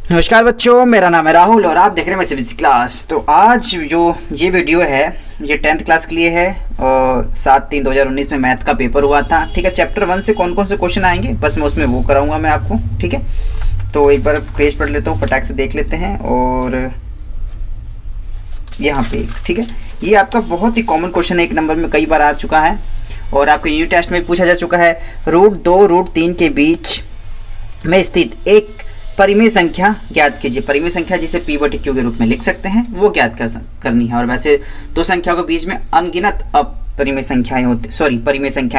नमस्कार बच्चों, मेरा नाम है राहुल और आप देख रहे हैं मेरी CBSE क्लास। तो आज जो ये वीडियो है ये 10th क्लास के लिए है और 7/3/2019 में मैथ का पेपर हुआ था। ठीक है, चैप्टर 1 से कौन कौन से क्वेश्चन आएंगे बस मैं उसमें वो कराऊंगा मैं आपको। ठीक है, तो एक बार पेज पढ़ लेता हूँ, फटाक से देख लेते हैं। और यहाँ पे ठीक है, ये आपका बहुत ही कॉमन क्वेश्चन है, 1 नंबर में कई बार आ चुका है और आपके यूनिट टेस्ट में पूछा जा चुका है। √2 √3 के बीच में स्थित एक परिमेय संख्या ज्ञात कीजिए। परिमेय संख्या जिसे P/Q के रूप में लिख सकते हैं वो ज्ञात करनी है। और वैसे दो संख्याओं के बीच में अनगिनत परिमेय संख्याएं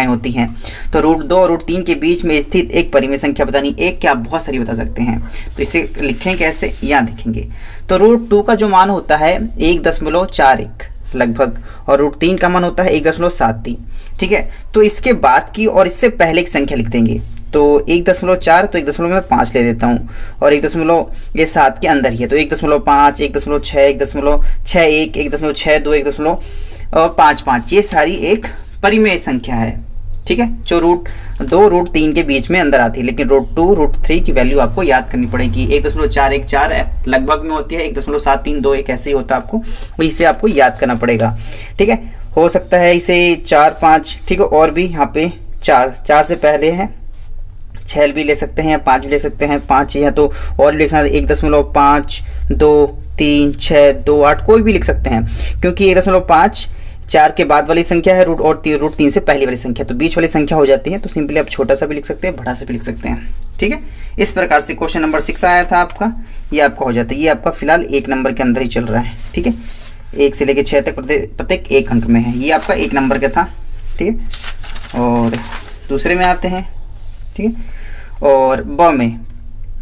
होती हैं। तो √2 और √3 के बीच में स्थित एक परिमेय संख्या बतानी, एक क्या आप बहुत सारी बता सकते हैं। तो इसे लिखें कैसे, यहाँ देखेंगे। तो √2 का जो मान होता है 1.41 लगभग और √3 का मान होता है 1.73। ठीक है, तो इसके बाद की और इससे पहले एक संख्या लिख देंगे। तो 1.4 तो 1.5 ले लेता हूँ और 1.7 के अंदर ही है। तो 1.5 1.6 1.61 1.62 1.55 ये सारी एक परिमेय संख्या है। ठीक है, जो √2 √3 के बीच में अंदर आती है। लेकिन √2 √3 की वैल्यू आपको याद करनी पड़ेगी। 1.414 है, लगभग में होती है। 1.7321 ऐसे ही होता है, आपको इसे आपको याद करना पड़ेगा। ठीक है, हो सकता है इसे 4 5 ठीक है, और भी यहाँ पे 4 से पहले है 6 भी ले सकते हैं, 5 भी ले सकते हैं। 5 है तो और भी लिखना है 1.5 2 3 6 2 8 कोई भी लिख सकते हैं, क्योंकि 1.5 4 के बाद वाली संख्या है और √3 से पहली वाली संख्या, तो बीच वाली संख्या हो जाती है। तो सिंपली आप छोटा सा भी लिख सकते हैं, बड़ा सा भी लिख सकते हैं। ठीक है, इस प्रकार से क्वेश्चन नंबर 6 आया था आपका, ये आपका हो जाता है। ये आपका फिलहाल 1 नंबर के अंदर ही चल रहा है। ठीक है, 1 से लेकर 6 तक प्रत्येक 1 अंक में है। ये आपका 1 नंबर का था। ठीक है, और दूसरे में आते हैं। ठीक है, और ब में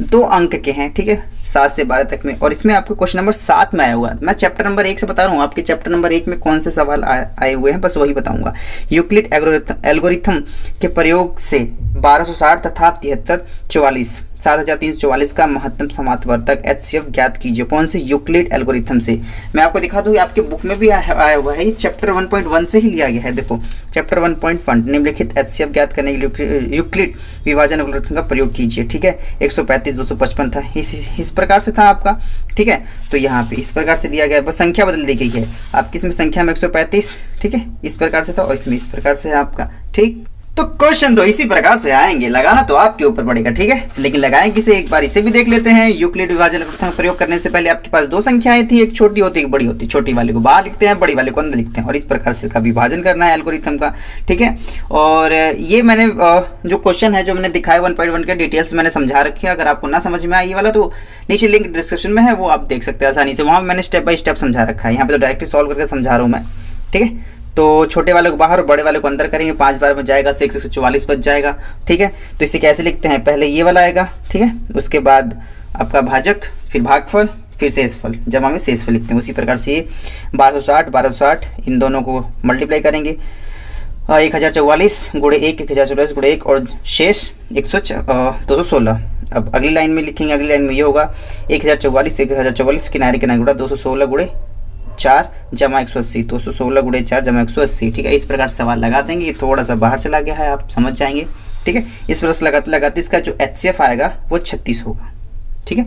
2 अंक के हैं। ठीक है, 7 से 12 तक में, और इसमें आपको क्वेश्चन नंबर 7 में आया हुआ है। मैं चैप्टर नंबर 1 से बता रहा हूँ, आपके चैप्टर नंबर 1 में कौन से सवाल आए हुए हैं बस वही बताऊंगा। यूक्लिड एल्गोरिथम के प्रयोग से 1260 तथा 7344 का महत्तम समांतवर्तक HCF ज्ञात कीजिए। कौन से यूक्लिड एल्गोरिथम से, मैं आपको दिखा दूँ, आपके बुक में भी आया हुआ है। ये चैप्टर 1.1 से ही लिया गया है। देखो चैप्टर 1.1 निम्नलिखित HCF ज्ञात करने के लिए यूक्लिड विभाजन एल्गोरिथम का प्रयोग कीजिए। ठीक है, 135 255 था, इस प्रकार से था आपका। ठीक है, तो यहाँ पे इस प्रकार से दिया गया है, बस संख्या बदल दी गई है आपकी। इसमें संख्या में 135 ठीक है इस प्रकार से था, और इसमें इस प्रकार से है आपका। ठीक, तो क्वेश्चन तो इसी प्रकार से आएंगे, लगाना तो आपके ऊपर पड़ेगा। ठीक है, लेकिन लगाएं किसे, एक बार इसे भी देख लेते हैं। यूक्लिड विभाजन एल्गोरिथम का प्रयोग करने से पहले आपके पास 2 संख्याएं थी, एक छोटी होती एक बड़ी होती। छोटी वाले को बाहर लिखते हैं, बड़ी वाले को अंदर लिखते हैं, और इस प्रकार से का विभाजन करना है एल्गोरिथम का। ठीक है, और ये मैंने जो क्वेश्चन है जो मैंने दिखाया 1.1 के डिटेल्स मैंने समझा रखी है। अगर आपको ना समझ में आए ये वाला तो नीचे लिंक डिस्क्रिप्शन में है, वो आप देख सकते हैं आसानी से। वहाँ मैंने स्टेप बाय स्टेप समझा रखा है, यहाँ पे तो डायरेक्टली सॉल्व करके समझा रहा हूँ मैं। ठीक है, तो छोटे वाले को बाहर और बड़े वाले को अंदर करेंगे, 5 बार बच जाएगा, 144 बच जाएगा। ठीक है, तो इसे कैसे लिखते हैं, पहले ये वाला आएगा। ठीक है, उसके बाद आपका भाजक, फिर भागफल, फिर शेषफल, जमा में शेषफल लिखते हैं। उसी प्रकार से 1260 इन दोनों को मल्टीप्लाई करेंगे, 1044 गुणे 1 1044 गुणे 1 और शेष 216। अब अगली लाइन में लिखेंगे, अगली लाइन में ये होगा 1044 किनारे गुणा 216 गुणे 4 जमा 180, 216 गुणे 4 जमा 180। ठीक है, इस प्रकार से सवाल लगा देंगे। ये थोड़ा सा बाहर चला गया है, आप समझ जाएंगे। ठीक है, इस प्रकार से लगाते इसका जो HCF आएगा वो 36 होगा। ठीक है,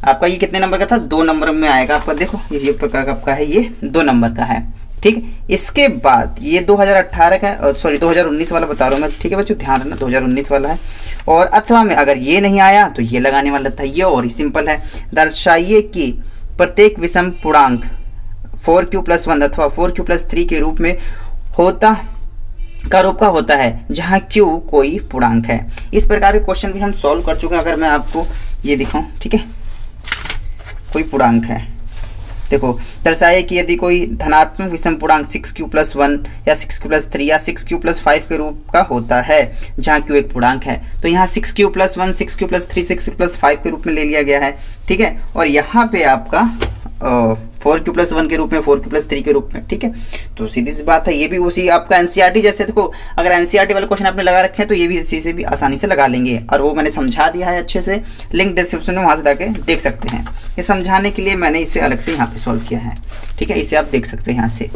आपका ये कितने नंबर का था, 2 नंबर में आएगा आपका। देखो ये प्रकार का आपका है, ये 2 नंबर का है। ठीक, इसके बाद ये 2018 का, सॉरी 2019 वाला बता रहा हूँ मैं। ठीक है बच्चों, ध्यान रखना 2019 वाला है। और अथवा में अगर ये नहीं आया तो ये लगाने वाला था, ये और ही सिंपल है। दर्शाइए कि प्रत्येक विषम पूर्णांक 4q + 1 अथवा 4q + 3 के रूप में रूप का होता है जहां q कोई पूर्णांक है। इस प्रकार के क्वेश्चन भी हम सॉल्व कर चुके हैं। अगर मैं आपको ये दिखाऊं, ठीक है, कोई पूर्णांक है, देखो दर्शाइए कि यदि कोई धनात्मक विषम पूर्णांक 6q + 1 या 6q + 3 या 6q + 5 के रूप का होता है जहां q एक पूर्णांक है। तो यहाँ 6q + 1 6q + 3 6q + 5 के रूप में ले लिया गया है। ठीक है, और यहाँ पे आपका 4q + 1 के रूप में, 4q + 3 के रूप में। ठीक है, तो सीधी सी बात है, ये भी उसी आपका NCERT जैसे। देखो अगर NCERT वाले क्वेश्चन आपने लगा रखे हैं तो ये भी इसी से भी आसानी से लगा लेंगे, और वो मैंने समझा दिया है अच्छे से, लिंक डिस्क्रिप्शन में, वहाँ से जाके देख सकते हैं। ये समझाने के लिए मैंने इसे अलग से यहाँ पे सॉल्व किया है। ठीक है, इसे आप देख सकते हैं यहाँ से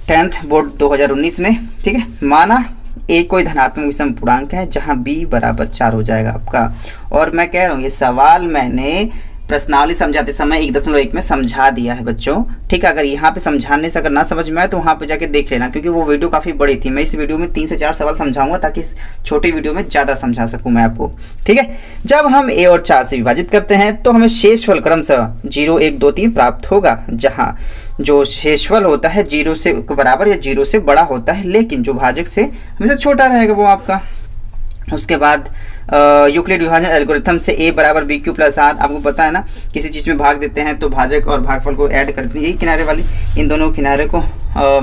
10th बोर्ड 2019 में। ठीक है, माना ए कोई धनात्मक विषम पूर्णांक है जहाँ b = 4 हो जाएगा आपका। और मैं कह रहा हूँ ये सवाल मैंने प्रश्नावली समझाते समय 1.1 में समझा दिया है बच्चों। ठीक है, अगर यहाँ पे समझाने से अगर ना समझ में आए तो वहाँ पे जाके देख लेना, क्योंकि वो वीडियो काफ़ी बड़ी थी। मैं इस वीडियो में 3 से 4 सवाल समझाऊंगा ताकि इस छोटी वीडियो में ज़्यादा समझा सकूँ मैं आपको। ठीक है, जब हम a और 4 से विभाजित करते हैं तो हमें शेषफल क्रमशः 0, 1, 2, 3 प्राप्त होगा, जहाँ जो शेषफल होता है 0 से बराबर या 0 से बड़ा होता है, लेकिन जो भाजक से हमेशा छोटा रहेगा वो आपका। उसके बाद यूक्लिड विभाजन एल्गोरिथम से a बराबर बी क्यू प्लस आर, आपको पता है ना, किसी चीज़ में भाग देते हैं तो भाजक और भागफल को ऐड करते हैं, यही किनारे वाली इन दोनों किनारे को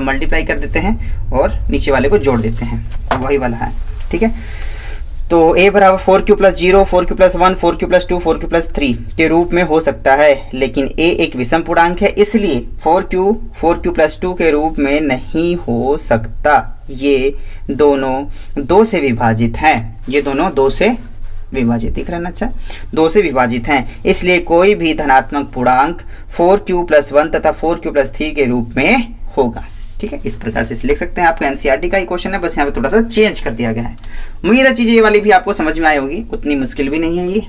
मल्टीप्लाई कर देते हैं और नीचे वाले को जोड़ देते हैं, तो वही वाला है। ठीक है, तो a बराबर 4q plus 0, 4q plus 1, 4q plus 2, 4q plus 3 के रूप में हो सकता है, लेकिन a एक विषम पूर्णांक है, इसलिए 4q प्लस 2 के रूप में नहीं हो सकता। ये दोनों 2 से विभाजित हैं, ये दोनों 2 से विभाजित, दिख रहा है ना, अच्छा 2 से विभाजित हैं, इसलिए कोई भी धनात्मक पूर्णांक 4q प्लस 1 तथा 4q प्लस 3 के रूप में होगा। ठीक है, इस प्रकार से लिख सकते हैं। आपका एनसीईआरटी का ही क्वेश्चन है, बस यहाँ पे थोड़ा सा चेंज कर दिया गया है। उम्मीद है चीज़ें ये वाली भी आपको समझ में आई होगी, उतनी मुश्किल भी नहीं है ये,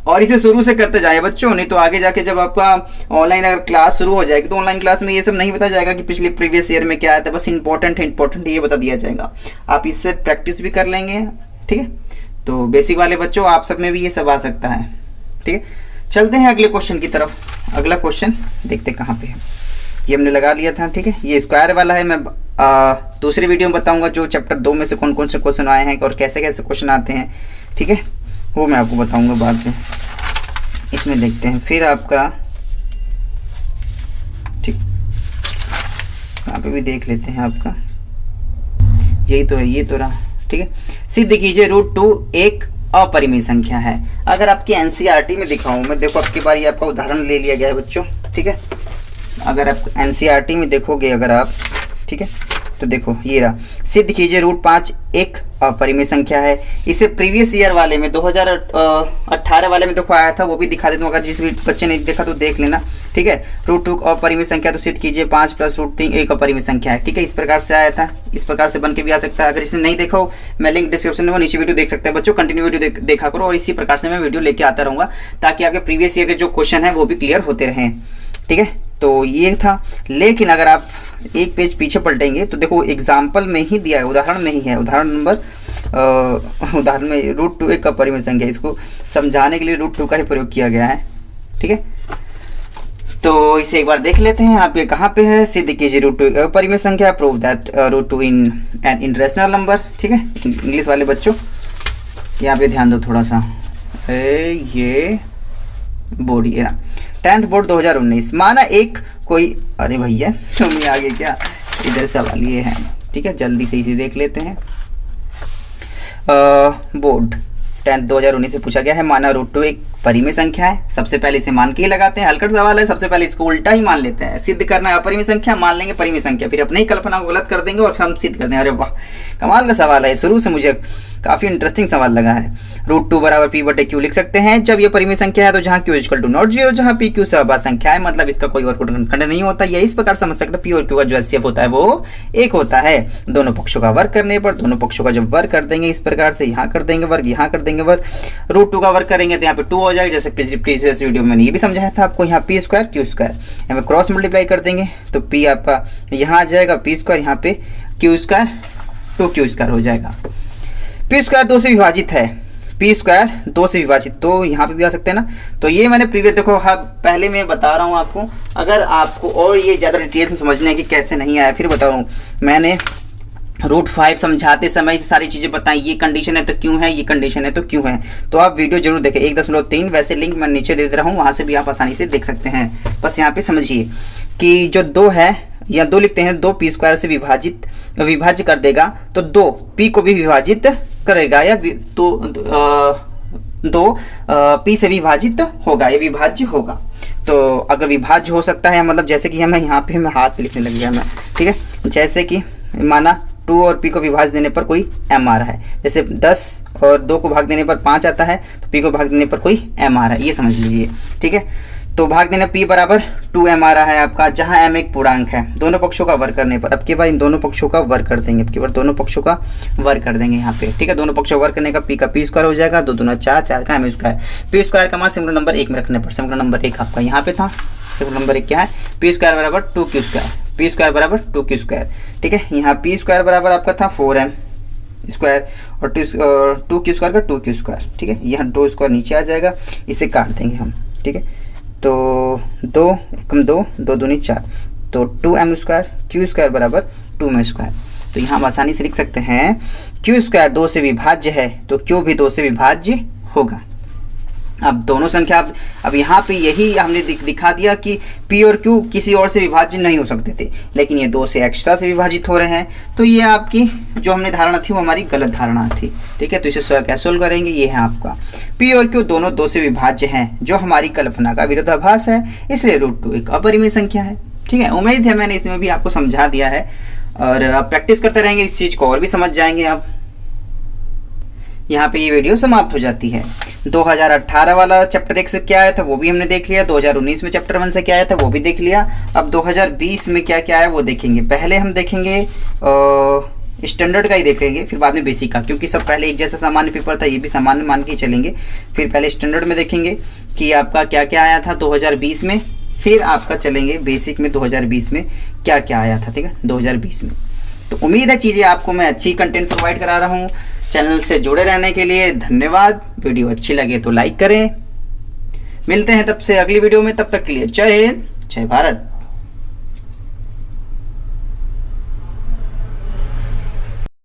और इसे शुरू से करते जाए बच्चों, नहीं तो आगे जाके जब आपका ऑनलाइन अगर क्लास शुरू हो जाएगी तो ऑनलाइन क्लास में ये सब नहीं बताया जाएगा कि पिछले प्रीवियस ईयर में क्या आया था, बस इंपॉर्टेंट ये बता दिया जाएगा। आप इससे प्रैक्टिस भी कर लेंगे। ठीक है, तो बेसिक वाले बच्चों आप सब में भी ये सब आ सकता है। ठीक है, चलते हैं अगले क्वेश्चन की तरफ। अगला क्वेश्चन देखते कहाँ पे है, ये हमने लगा लिया था। ठीक है, ये स्क्वायर वाला है, मैं दूसरी वीडियो में बताऊंगा जो चैप्टर 2 में से कौन कौन से क्वेश्चन आए हैं और कैसे कैसे क्वेश्चन आते हैं। ठीक है, वो मैं आपको बताऊंगा बाद में। इसमें देखते हैं फिर आपका, ठीक यहाँ पे भी देख लेते हैं आपका, यही तो है, ये तो रहा। ठीक है, सिद्ध कीजिए √2 एक अपरिमेय संख्या है। अगर आपकी एनसीईआरटी में दिखाऊं मैं, देखो आपकी बार ये आपका उदाहरण ले लिया गया है बच्चों। ठीक है, अगर आप एनसीईआरटी में देखोगे अगर आप, ठीक है, तो देखो ये रहा, सिद्ध कीजिए √5 एक अपरिमेय संख्या है। इसे प्रीवियस ईयर वाले में 2018 वाले में देखो आया था, वो भी दिखा देता हूँ, अगर जिस भी बच्चे ने देखा तो देख लेना। ठीक है, √2 अपरिमेय संख्या, तो सिद्ध कीजिए 5 प्लस √3 एक अपरिमेय संख्या है। ठीक है, इस प्रकार से आया था, इस प्रकार से बन के भी आ सकता है। अगर इसने नहीं देखा हो, मैं लिंक डिस्क्रिप्शन में नीचे वीडियो देख सकते हैं बच्चों, कंटिन्यू वीडियो देखा करो, और इसी प्रकार से मैं वीडियो लेके आता रहूँगा ताकि आपके प्रीवियस ईयर के जो क्वेश्चन है वो भी क्लियर होते रहें। ठीक है, तो ये था। लेकिन अगर आप एक पेज पीछे पलटेंगे तो देखो एग्जाम्पल में ही दिया है, उदाहरण में ही है, उदाहरण में √2 एक अपरिमेय संख्या, इसको समझाने के लिए √2 का ही प्रयोग किया गया है। ठीक है, तो इसे एक बार देख लेते हैं। यहाँ पे कहाँ पे है, सिद्ध कीजिए √2 एक अपरिमेय संख्या, prove that √2 in an irrational number. ठीक है, इंग्लिश वाले बच्चों यहाँ पे ध्यान दो थोड़ा सा, ये बोर्ड, ये 10th बोर्ड 2019। माना एक कोई, अरे भैया तुम ये आगे क्या, इधर सवाल ये है। ठीक है, जल्दी से इसे देख लेते हैं। बोर्ड 10th 2019 से पूछा गया है, माना √2 एक परिमेय संख्या है। सबसे पहले इसे मान के ही लगाते हैं, हल्का सवाल है, सबसे पहले इसको उल्टा ही मान लेते हैं। सिद्ध करना है अपरिमेय संख्या, मान लेंगे परिमेय संख्या, फिर अपनी कल्पना को गलत कर देंगे और फिर हम सिद्ध कर देंगे। अरे वाह, कमाल का सवाल है, शुरू से मुझे काफी इंटरेस्टिंग सवाल लगा है। √2 बराबर p/q लिख सकते हैं जब ये परिमेय संख्या है, तो जहाँ q = नॉट 0, जहाँ p q सहबाद संख्या है, मतलब इसका कोई और खंड नहीं होता। ये इस प्रकार समझ सकते हैं, p और q का जो HCF होता है वो 1 होता है। दोनों पक्षों का वर्ग करने पर, दोनों पक्षों का जब वर्ग कर देंगे इस प्रकार से, यहाँ कर देंगे वर्ग, यहाँ कर देंगे वर्ग, √2 का वर्ग करेंगे तो यहाँ पे 2 हो जाएगा। जैसे प्रीवियस वीडियो में मैंने ये भी समझाया था आपको, यहाँ p² q², यहाँ पे क्रॉस मल्टीप्लाई कर देंगे तो p आपका यहाँ आ जाएगा, p², यहाँ पे q², 2q² हो जाएगा। p² 2 से विभाजित है, p² 2 से विभाजित, तो यहाँ पे भी आ सकते हैं ना। तो ये मैंने प्रीवियस देखो, हाँ पहले मैं बता रहा हूँ आपको, अगर आपको और ये ज़्यादा डिटेल से समझना है कि कैसे नहीं आया, फिर बता रहा हूँ। मैंने √5 समझाते समय सारी चीज़ें बताई, ये कंडीशन है तो क्यों है, ये कंडीशन है तो क्यों है, तो आप वीडियो जरूर देखें। 1.3 वैसे लिंक मैं नीचे दे रहा हूँ, वहाँ से भी आप आसानी से देख सकते हैं। बस यहाँ पे समझिए कि जो 2 है, या 2 लिखते हैं, 2 p² से विभाज्य कर देगा, तो 2 p को भी विभाजित करेगा, या तो 2 p से विभाजित होगा, ये विभाज्य होगा। तो अगर विभाज्य हो सकता है, मतलब जैसे कि हमें यहाँ पे मैं हाथ पे लिखने लग गया मैं, ठीक है, जैसे कि माना 2 और p को विभाज्य देने पर कोई m आ रहा है, जैसे 10 और 2 को भाग देने पर 5 आता है, तो p को भाग देने पर कोई m आ रहा है, ये समझ लीजिए। ठीक है, तो भाग देना p बराबर 2m आ रहा है आपका, जहां m एक पूर्णांक है। दोनों पक्षों का वर्ग करने पर अब की बार इन दोनों पक्षों का वर्ग कर देंगे, अब की बार दोनों पक्षों का वर्ग कर देंगे यहाँ पे, ठीक है। दोनों पक्षों वर्ग करने का p का p स्क्वायर हो जाएगा, 2 दूना 4, 4 का m स्क्वायर। p स्क्वायर का मान सिंगल नंबर 1 में रखने पर सिंगल नंबर 1 आपका यहाँ पे था, सिंगल नंबर 1 क्या है, p स्क्वायर बराबर 2q स्क्वायर, p स्क्वायर बराबर 2q स्क्वायर, ठीक है। यहाँ p स्क्वायर बराबर आपका था 4m स्क्वायर और 2q स्क्वायर का 2q स्क्वायर, ठीक है। यहाँ 2 स्क्वायर नीचे आ जाएगा, इसे काट देंगे हम, ठीक है। तो 2 एकम 2, 2 दूनी 4, तो 2m स्क्वायर, q स्क्वायर बराबर 2m स्क्वायर। तो यहाँ हम आसानी से लिख सकते हैं q स्क्वायर 2 से विभाज्य है तो q भी 2 से विभाज्य होगा। अब दोनों संख्या अब यहाँ पे यही हमने दिखा दिया कि p और q किसी और से विभाज्य नहीं हो सकते थे, लेकिन ये 2 से एक्स्ट्रा से विभाजित हो रहे हैं। तो ये आपकी जो हमने धारणा थी वो हमारी गलत धारणा थी, ठीक है। तो इसे कैसे सोल्व करेंगे, ये है आपका p और q दोनों 2 से विभाज्य हैं, जो हमारी कल्पना का विरोधाभास है, इसलिए √2 एक अपरिमेय संख्या है, ठीक है। उम्मीद है मैंने इसमें भी आपको समझा दिया है, और आप प्रैक्टिस करते रहेंगे इस चीज़ को और भी समझ जाएंगे आप। यहाँ पे ये वीडियो समाप्त हो जाती है। 2018 वाला चैप्टर 1 से क्या आया था वो भी हमने देख लिया, 2019 में चैप्टर 1 से क्या आया था वो भी देख लिया। अब 2020 में क्या क्या आया वो देखेंगे। पहले हम देखेंगे स्टैंडर्ड का ही देखेंगे, फिर बाद में बेसिक का, क्योंकि सब पहले एक जैसा सामान्य पेपर था, ये भी सामान्य मान के ही चलेंगे। फिर पहले स्टैंडर्ड में देखेंगे कि आपका क्या क्या आया था 2020 में, फिर आपका चलेंगे बेसिक में 2020 में क्या क्या आया था, ठीक है, 2020 में। तो उम्मीद है चीज़ें आपको मैं अच्छी कंटेंट प्रोवाइड करा रहा हूँ। चैनल से जुड़े रहने के लिए धन्यवाद। वीडियो अच्छी लगे तो लाइक करें। मिलते हैं तब से अगली वीडियो में, तब तक के लिए जय हिंद, जय भारत।